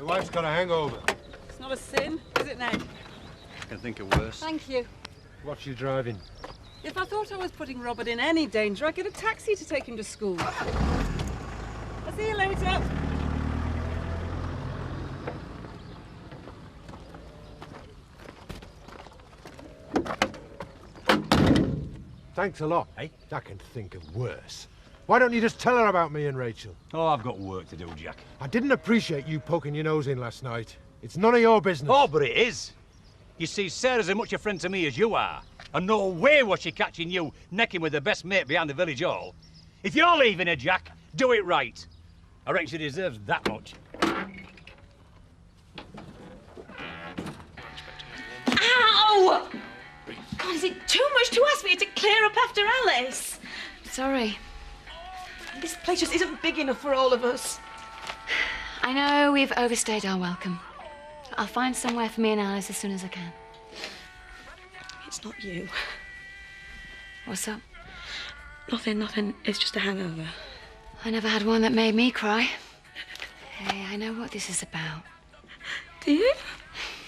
My wife's got a hangover. It's not a sin, is it, Ned? I can think of worse. Thank you. What's she driving? If I thought I was putting Robert in any danger, I'd get a taxi to take him to school. I'll see you later. Thanks a lot. Hey? I can think of worse. Why don't you just tell her about me and Rachel? Oh, I've got work to do, Jack. I didn't appreciate you poking your nose in last night. It's none of your business. Oh, but it is. You see, Sarah's as much a friend to me as you are. And no way was she catching you necking with the best mate behind the village hall. If you're leaving her, Jack, do it right. I reckon she deserves that much. Ow! God, is it too much to ask for you to clear up after Alice? Sorry. This place just isn't big enough for all of us. I know we've overstayed our welcome. I'll find somewhere for me and Alice as soon as I can. It's not you. What's up? Nothing. It's just a hangover. I never had one that made me cry. Hey, I know what this is about. Do you?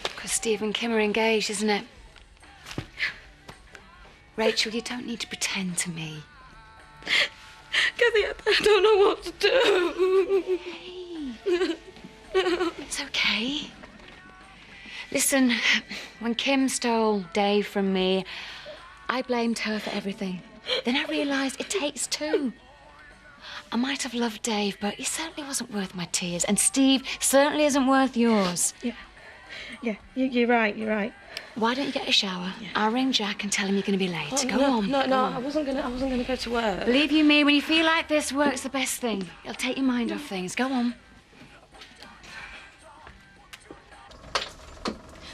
Because Steve and Kim are engaged, isn't it? Rachel, you don't need to pretend to me. Kathy, I don't know what to do. Hey. It's okay. Listen, when Kim stole Dave from me, I blamed her for everything. Then I realised it takes two. I might have loved Dave, but he certainly wasn't worth my tears. And Steve certainly isn't worth yours. Yeah, you're right. Why don't you get a shower? Yeah. I'll ring Jack and tell him you're going to be late. Oh, Go on. No, I wasn't gonna go to work. Believe you me, when you feel like this, work's the best thing. It'll take your mind off things. Go on.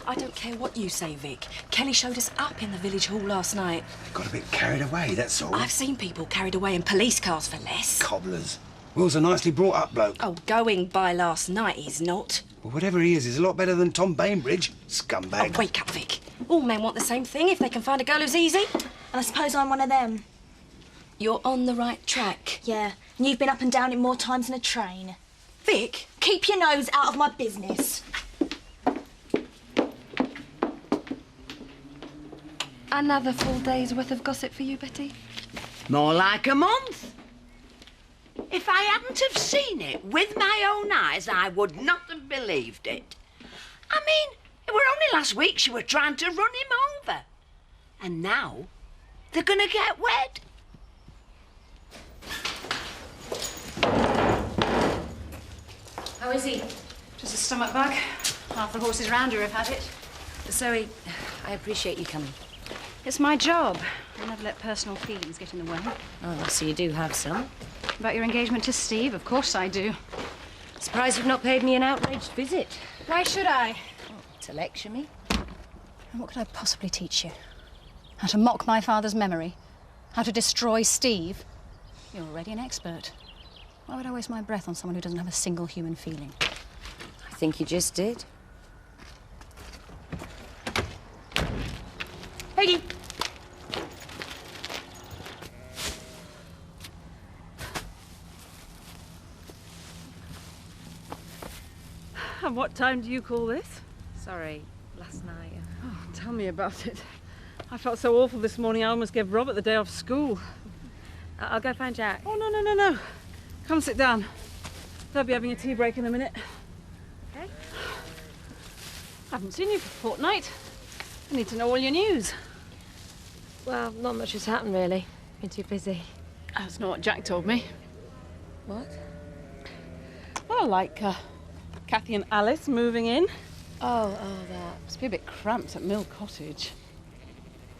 I don't care what you say, Vic. Kelly showed us up in the village hall last night. Got a bit carried away, that's all. I've seen people carried away in police cars for less. Cobblers. Will's a nicely brought up bloke. Oh, going by last night, he's not. Well, whatever he is, he's a lot better than Tom Bainbridge. Scumbag. Oh, wake up, Vic. All men want the same thing if they can find a girl who's easy. And I suppose I'm one of them. You're on the right track. Yeah, and you've been up and down it more times than a train. Vic? Keep your nose out of my business. Another full day's worth of gossip for you, Betty? More like a month. If I hadn't have seen it with my own eyes, I would not have believed it. I mean, it were only last week she were trying to run him over. And now, they're gonna get wed. How is he? Just a stomach bug. Half the horses round here have had it. Zoe, I appreciate you coming. It's my job. I never let personal feelings get in the way. Oh, so you do have some. About your engagement to Steve? Of course I do. Surprised you've not paid me an outraged visit. Why should I? To lecture me? And what could I possibly teach you? How to mock my father's memory? How to destroy Steve? You're already an expert. Why would I waste my breath on someone who doesn't have a single human feeling? I think you just did. Peggy! And what time do you call this? Sorry, last night. Oh, tell me about it. I felt so awful this morning, I almost gave Robert the day off school. I'll go find Jack. Oh, no. Come sit down. They'll be having a tea break in a minute. Okay. I haven't seen you for a fortnight. I need to know all your news. Well, not much has happened, really. Been too busy. That's not what Jack told me. What? Well, like, Kathy and Alice moving in. Oh, that. Must be a bit cramped at Mill Cottage.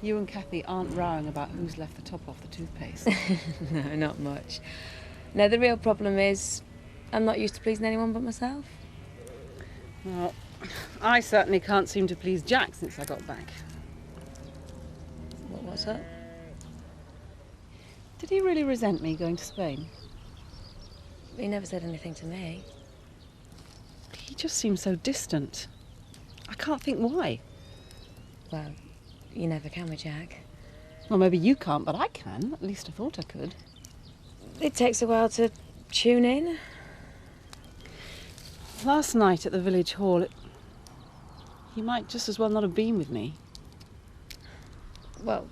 You and Kathy aren't rowing about who's left the top off the toothpaste. No, not much. No, the real problem is I'm not used to pleasing anyone but myself. Well, I certainly can't seem to please Jack since I got back. What's up? Did he really resent me going to Spain? He never said anything to me. He just seems so distant. I can't think why. Well, you never can with Jack. Well, maybe you can't, but I can. At least I thought I could. It takes a while to tune in. Last night at the village hall, you might just as well not have been with me. Well,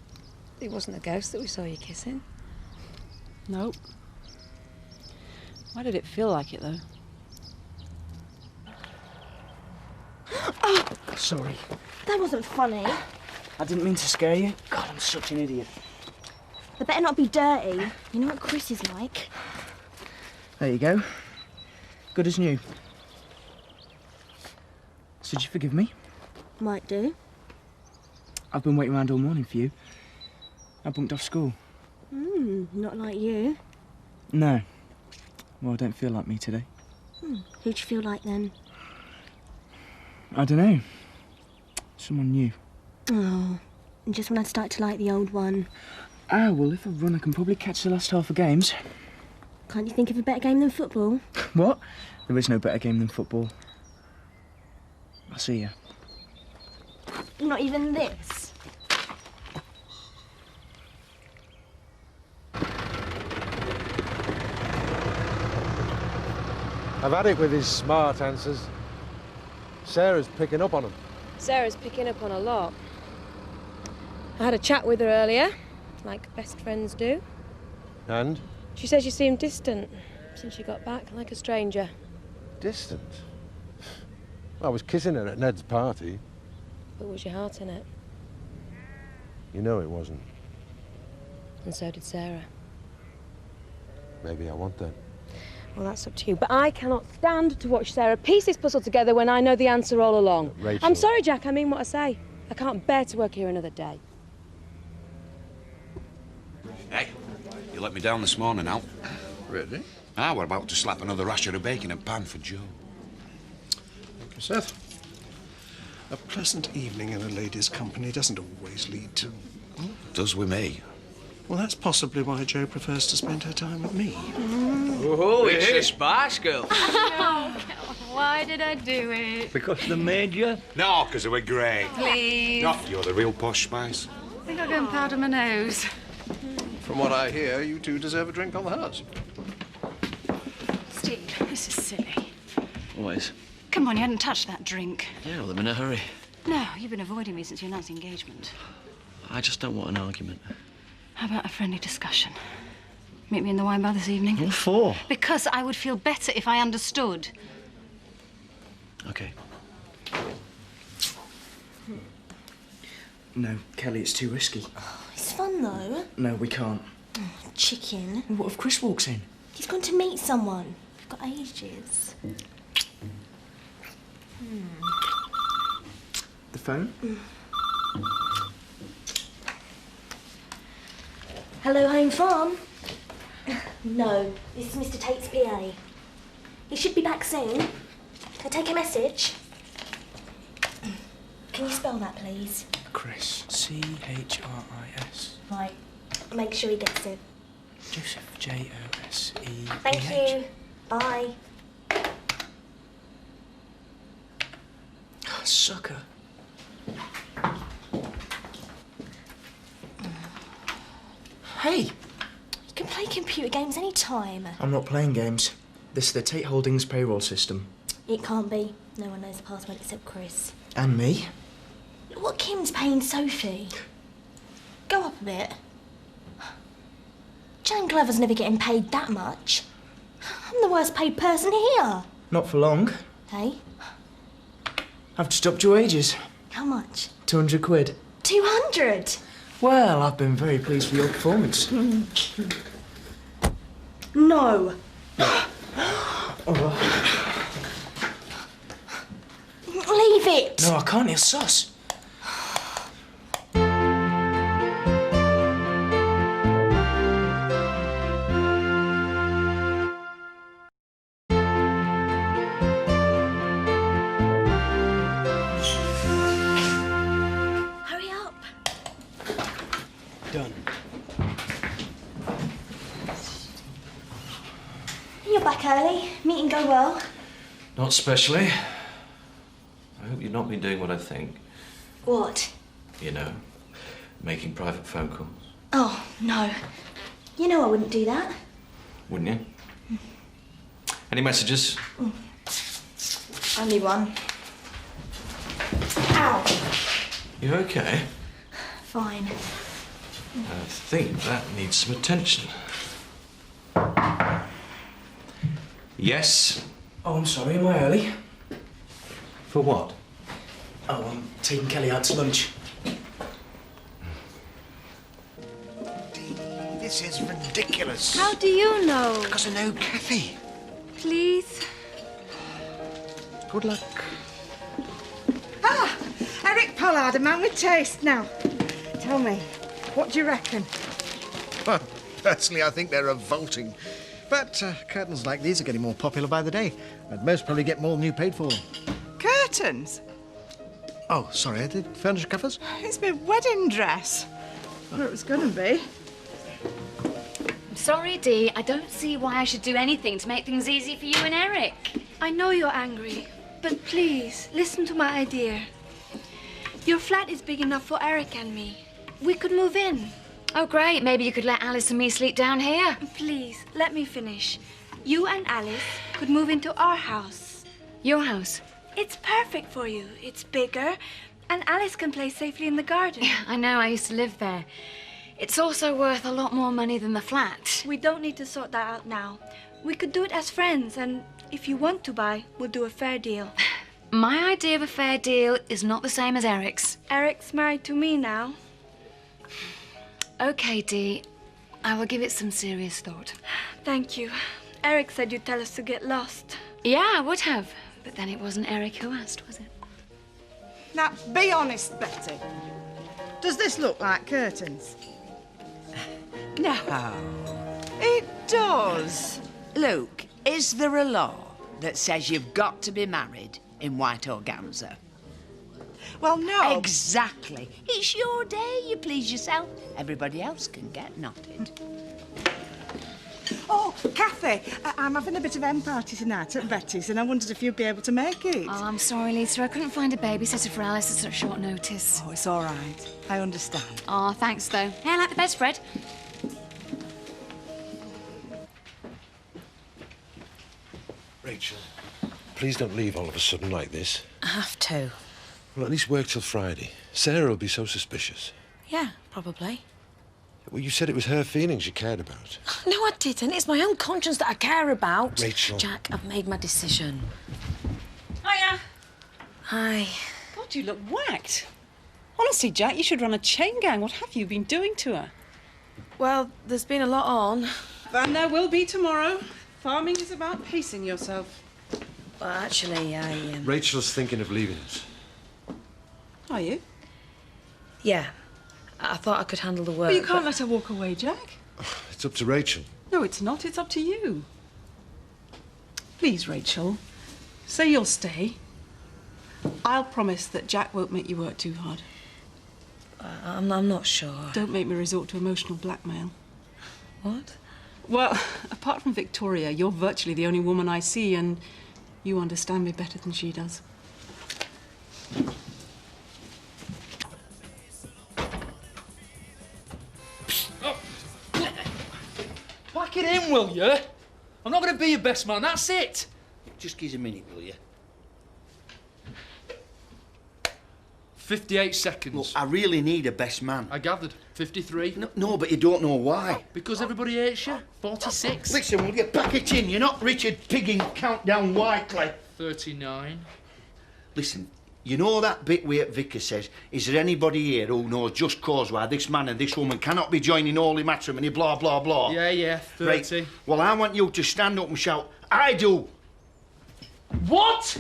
it wasn't a ghost that we saw you kissing. Nope. Why did it feel like it, though? Oh! Sorry. That wasn't funny. I didn't mean to scare you. God, I'm such an idiot. They better not be dirty. You know what Chris is like. There you go. Good as new. So did you forgive me? Might do. I've been waiting around all morning for you. I bunked off school. Not like you. No. Well, I don't feel like me today. Who'd you feel like then? I don't know. Someone new. Oh, just when I start to like the old one. Ah, well, if I run, I can probably catch the last half of games. Can't you think of a better game than football? What? There is no better game than football. I'll see you. Not even this. I've had it with his smart answers. Sarah's picking up on them. Sarah's picking up on a lot. I had a chat with her earlier, like best friends do. And? She says you seem distant since you got back, like a stranger. Distant? I was kissing her at Ned's party. But was your heart in it? You know it wasn't. And so did Sarah. Maybe I want that. Well, that's up to you. But I cannot stand to watch Sarah piece this puzzle together when I know the answer all along. Rachel. I'm sorry, Jack, I mean what I say. I can't bear to work here another day. Hey, you let me down this morning, Al. Really? Ah, we're about to slap another rasher of bacon and pan for Joe. Thank you, Seth. A pleasant evening in a lady's company doesn't always lead to... Does with me. Well, that's possibly why Jo prefers to spend her time with me. Oh, it's the Spice Girl. Oh, why did I do it? Because they made you? No, because they were great. Please. No, you're the real posh Spice. I think I'll go and powder my nose. From what I hear, you two deserve a drink on the house. Steve, this is silly. Always. Come on, you hadn't touched that drink. Yeah, well, I'm in a hurry. No, you've been avoiding me since you announced the engagement. I just don't want an argument. How about a friendly discussion? Meet me in the wine bar this evening. What for? Because I would feel better if I understood. Okay. No, Kelly, it's too risky. It's fun, though. No, we can't. Chicken. What if Chris walks in? He's gone to meet someone. We've got ages. The phone? Hello, Home Farm. No, this is Mr. Tate's PA. He should be back soon. Can I take a message? Can you spell that, please? Chris. C-H-R-I-S. Right. Make sure he gets it. Joseph. J-O-S-E-P-H. Thank you. Bye. Sucker. Hey! You can play computer games any time. I'm not playing games. This is the Tate Holdings payroll system. It can't be. No one knows the password except Chris. And me. Look what Kim's paying Sophie. Go up a bit. Jane Glover's never getting paid that much. I'm the worst paid person here. Not for long. Hey? I've just upped your wages. How much? 200 quid. 200? Well, I've been very pleased with your performance. No. Leave it. No, I can't. It's sus. Hurry up. Done. You're back early. Meeting go well. Not especially. I hope you've not been doing what I think. What? You know, making private phone calls. Oh, no. You know I wouldn't do that. Wouldn't you? Any messages? Only one. Ow! You okay? Fine. I think that needs some attention. Yes? Oh, I'm sorry, am I early? For what? Oh, I'm taking Kelly out to lunch. This is ridiculous. How do you know? Because I know Kathy. Please? Good luck. Ah! Eric Pollard, a man with taste. Now, tell me, what do you reckon? Well, personally, I think they're revolting. But curtains like these are getting more popular by the day. I'd most probably get more than you paid for them. Curtains? Oh, sorry, I did furniture covers? It's my wedding dress. Well, it was going to be. I'm sorry, Dee. I don't see why I should do anything to make things easy for you and Eric. I know you're angry, but please, listen to my idea. Your flat is big enough for Eric and me. We could move in. Oh, great. Maybe you could let Alice and me sleep down here. Please, let me finish. You and Alice could move into our house. Your house? It's perfect for you. It's bigger, and Alice can play safely in the garden. Yeah, I know. I used to live there. It's also worth a lot more money than the flat. We don't need to sort that out now. We could do it as friends, and if you want to buy, we'll do a fair deal. My idea of a fair deal is not the same as Eric's. Eric's married to me now. Okay, Dee. I will give it some serious thought. Thank you. Eric said you'd tell us to get lost. Yeah, I would have. But then it wasn't Eric who asked, was it? Now, be honest, Betty. Does this look like curtains? No, it does. Luke, is there a law that says you've got to be married in white organza? Well, no. Exactly. It's your day, you please yourself. Everybody else can get knotted. Oh, Kathy, I'm having a bit of hen party tonight at Betty's, and I wondered if you'd be able to make it. Oh, I'm sorry, Lisa. I couldn't find a babysitter for Alice at such short notice. Oh, it's all right. I understand. Oh, thanks, though. Hey, I like the bedspread. Rachel, please don't leave all of a sudden like this. I have to. Well, at least work till Friday. Sarah will be so suspicious. Yeah, probably. Well, you said it was her feelings you cared about. No, I didn't. It's my own conscience that I care about. Rachel. Jack, I've made my decision. Hiya. Hi. God, you look whacked. Honestly, Jack, you should run a chain gang. What have you been doing to her? Well, there's been a lot on. And there will be tomorrow. Farming is about pacing yourself. Well, actually, Rachel's thinking of leaving us. Are you? Yeah. I thought I could handle the work. But you can't let her walk away, Jack. It's up to Rachel. No, it's not. It's up to you. Please, Rachel, say you'll stay. I'll promise that Jack won't make you work too hard. I'm not sure. Don't make me resort to emotional blackmail. What? Well, apart from Victoria, you're virtually the only woman I see, and you understand me better than she does. Back it in, will you? I'm not going to be your best man, that's it. Just give us a minute, will you? 58 seconds. Look, I really need a best man. I gathered. 53. No, but you don't know why. Because everybody hates you. 46. Listen, will you pack it in? You're not Richard Piggin Countdown Whiteley. 39. Listen, you know that bit where Vicar says, is there anybody here who knows just cause why this man and this woman cannot be joining holy matrimony, blah, blah, blah? Yeah, 30. Right. Well, I want you to stand up and shout, I do. What?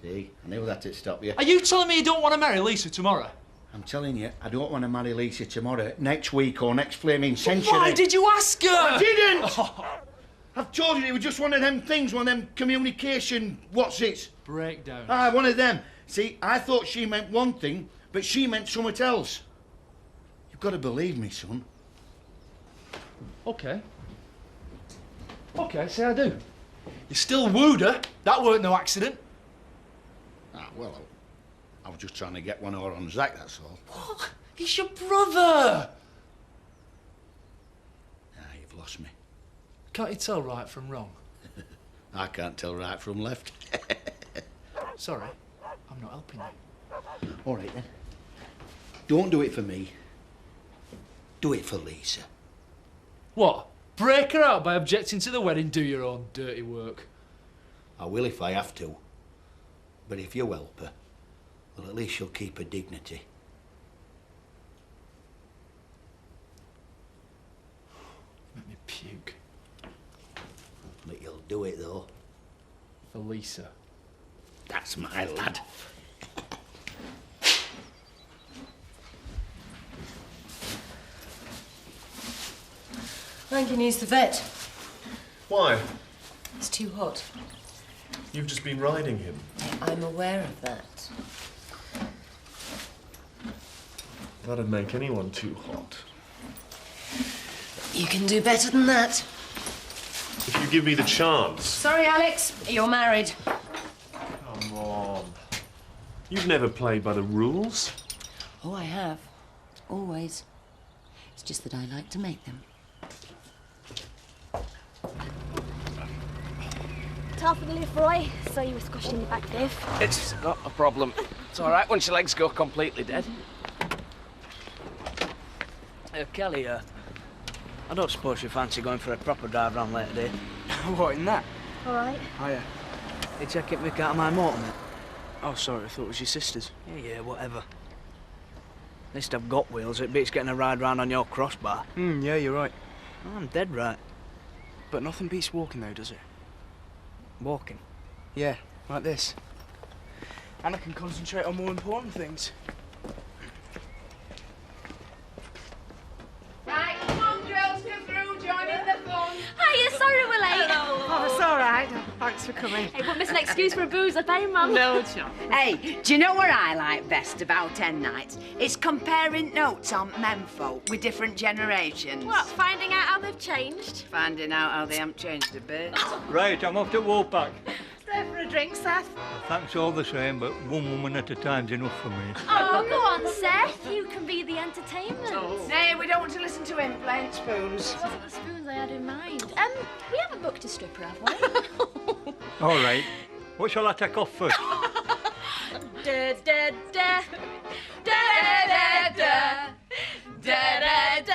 See, I knew that'd stop you. Are you telling me you don't want to marry Lisa tomorrow? I'm telling you, I don't want to marry Lisa tomorrow, next week or next flaming century. Why did you ask her? I didn't! I've told you it was just one of them things, one of them communication, what's it? Breakdown. One of them. See, I thought she meant one thing, but she meant something else. You've got to believe me, son. Okay, say I do. You still wooed her. That weren't no accident. Well, I was just trying to get one over on Zach, that's all. What? He's your brother. You've lost me. Can't you tell right from wrong? I can't tell right from left. Sorry, I'm not helping you. All right, then. Don't do it for me. Do it for Lisa. What? Break her out by objecting to the wedding, do your own dirty work. I will if I have to. But if you help her, well, at least she'll keep her dignity. Make me puke. But you'll do it, though. For Lisa. That's my lad. I think he needs the vet. Why? It's too hot. You've just been riding him. I'm aware of that. That'd make anyone too hot. You can do better than that. If you give me the chance. Sorry, Alex. You're married. Come on. You've never played by the rules. Oh, I have. Always. It's just that I like to make them. Tough for the lift, Roy. So you were squashing your back, Viv. It's not a problem. It's all right once your legs go completely dead. Kelly, I don't suppose you fancy going for a proper drive round later, do you? What, in that? All right. Oh, yeah. You checking Mick out of my motor, mate? Oh, sorry, I thought it was your sister's. Yeah, whatever. At least I've got wheels. It beats getting a ride round on your crossbar. Yeah, you're right. Oh, I'm dead right. But nothing beats walking, though, does it? Walking? Yeah, like this. And I can concentrate on more important things. Right, come on, girls, come through, join in the fun. Hiya, sorry we're late. Oh, it's all right. Thanks for coming. Hey, won't miss an excuse for a booze, I pay, Mum. No chance. Hey, do you know what I like best about hen nights? It's comparing notes on menfolk with different generations. What, finding out how they've changed? Finding out how they haven't changed a bit. Right, I'm off to Woolpack. Stay for a drink, Seth. Thanks all the same, but one woman at a time's enough for me. Oh, go on, Seth. You can be the entertainment. Nay, we don't want to listen to him playing spoons. It wasn't the spoons I had in mind. We haven't booked a stripper, have we? All right. What shall I take off first? Da da da da da da da da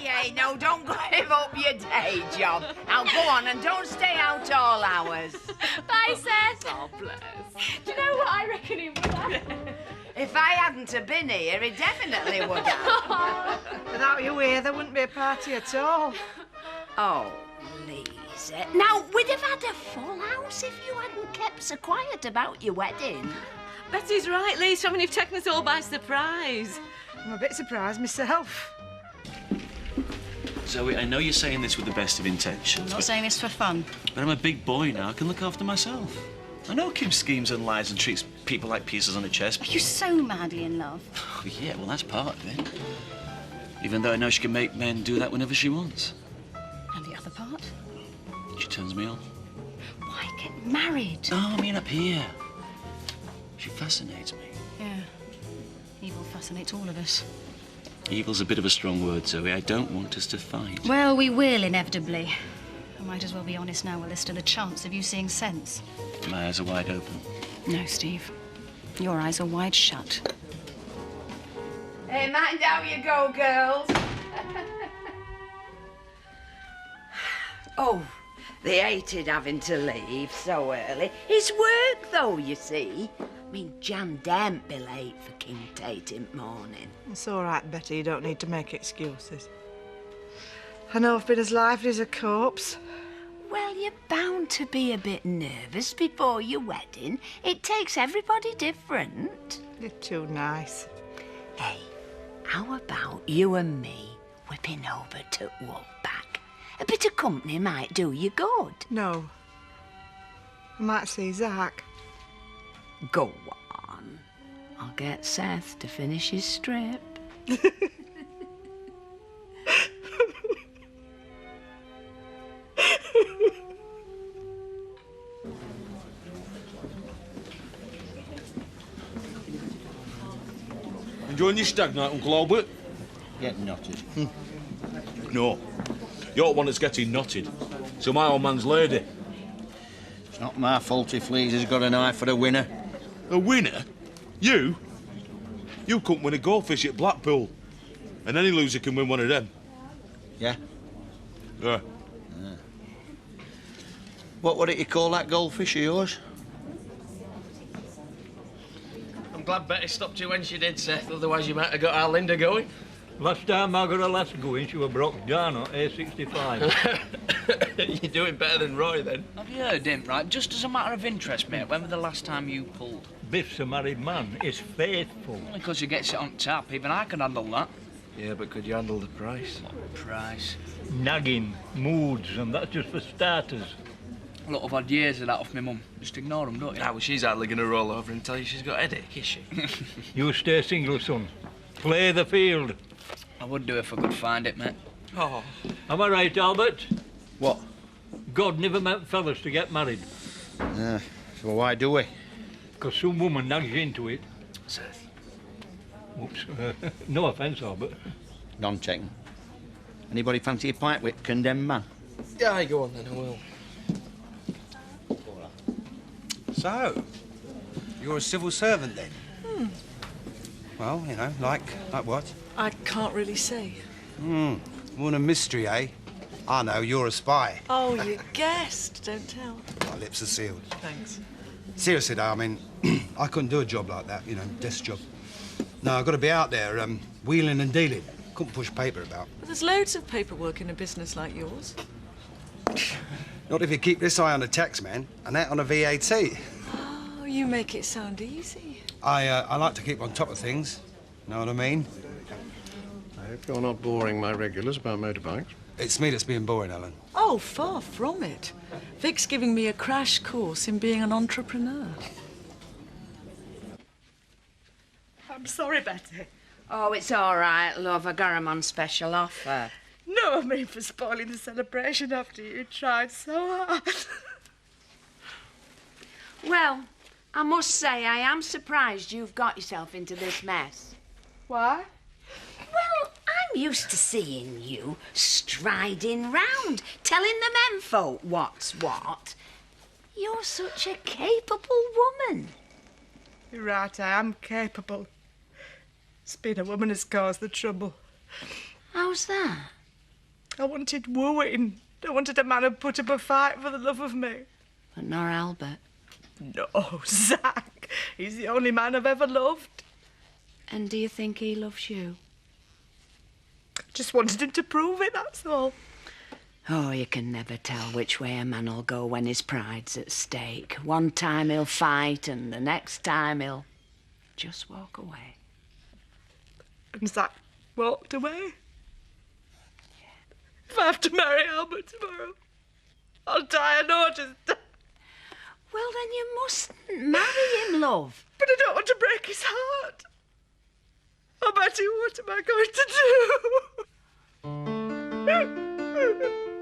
Yeah. No, don't give up your day job. Now go on and don't stay out all hours. Bye, Seth. Oh, bless. Do you know what I reckon he would have? If I hadn't have been here, he definitely would have. Without you here, there wouldn't be a party at all. Oh, Lisa. Now, we'd have had a full house if you hadn't kept so quiet about your wedding. Betty's right, Lisa. I mean, you've taken us all by surprise. I'm a bit surprised myself. Zoe, I know you're saying this with the best of intentions. I'm not saying this for fun. But I'm a big boy now. I can look after myself. I know Kim schemes and lies and treats people like pieces on a chess. Are you so madly in love? Oh, yeah, well, that's part of it. Even though I know she can make men do that whenever she wants. And the other part? She turns me on. Why get married? Oh, I mean up here. She fascinates me. Yeah. Evil fascinates all of us. Evil's a bit of a strong word, Zoe. I don't want us to fight. Well, we will, inevitably. I might as well be honest now while there's still a chance of you seeing sense. My eyes are wide open. No, Steve. Your eyes are wide shut. Hey, mind how you go, girls. Oh, they hated having to leave so early. It's work, though, you see. I mean, Jan daren't be late for King Tate in the morning. It's all right, Betty. You don't need to make excuses. I know I've been as lively as a corpse. Well, you're bound to be a bit nervous before your wedding. It takes everybody different. You're too nice. Hey, how about you and me whipping over to Woolpack? A bit of company might do you good. No. I might see Zach. Go on. I'll get Seth to finish his strip. Enjoying your stag night, Uncle Albert? Getting knotted. No. You're one that's getting knotted. So my old man's lady. Not my fault if Lisa's got an eye for a winner. A winner? You? You couldn't win a goldfish at Blackpool. And any loser can win one of them. Yeah? Yeah. What would you call that goldfish of yours? I'm glad Betty stopped you when she did, Seth. Otherwise you might have got our Linda going. Last time I got a lass going, she was broke down on A65. You're doing better than Roy, then. Have you heard him, right? Just as a matter of interest, mate, when was the last time you pulled? Biff's a married man. He's faithful. Only because he gets it on tap. Even I can handle that. Yeah, but could you handle the price? What price? Nagging, moods, and that's just for starters. A lot of odd years of that off my mum. Just ignore them, don't you? Well, she's hardly going to roll over and tell you she's got a headache, is she? You stay single, son. Play the field. I would do if I could find it, mate. Oh. Am I right, Albert? What? God never meant fellas to get married. So why do we? Because some woman nags you into it. Seth. Whoops. No offence, Albert. Non-checking. Anybody fancy a pint with condemned man? Yeah, go on then, I will. So, you're a civil servant then? Well, you know, like what? I can't really say. What a mystery, eh? I know, you're a spy. Oh, you guessed. Don't tell. My lips are sealed. Thanks. Seriously, though, I mean, I couldn't do a job like that, you know, desk job. No, I've got to be out there, wheeling and dealing. Couldn't push paper about. But there's loads of paperwork in a business like yours. Not if you keep this eye on the tax man and that on the VAT. Oh, you make it sound easy. I like to keep on top of things. Know what I mean? I hope you're not boring my regulars about motorbikes. It's me that's being boring, Ellen. Oh, far from it. Vic's giving me a crash course in being an entrepreneur. I'm sorry, Betty. Oh, it's all right, love. I got him on special offer. No, I mean for spoiling the celebration after you tried so hard. Well, I must say I am surprised you've got yourself into this mess. Why? Well, I'm used to seeing you striding round, telling the menfolk what's what. You're such a capable woman. You're right, I am capable. It's been a woman who's caused the trouble. How's that? I wanted wooing. I wanted a man who'd put up a fight for the love of me. But not Albert. No, Zach. He's the only man I've ever loved. And do you think he loves you? Just wanted him to prove it, that's all. Oh, you can never tell which way a man'll go when his pride's at stake. One time he'll fight and the next time he'll just walk away. And Zach walked away. If I have to marry Albert tomorrow, I'll die. I know I just die. Well, then you mustn't marry him, love. But I don't want to break his heart. Oh, Betty, what am I going to do?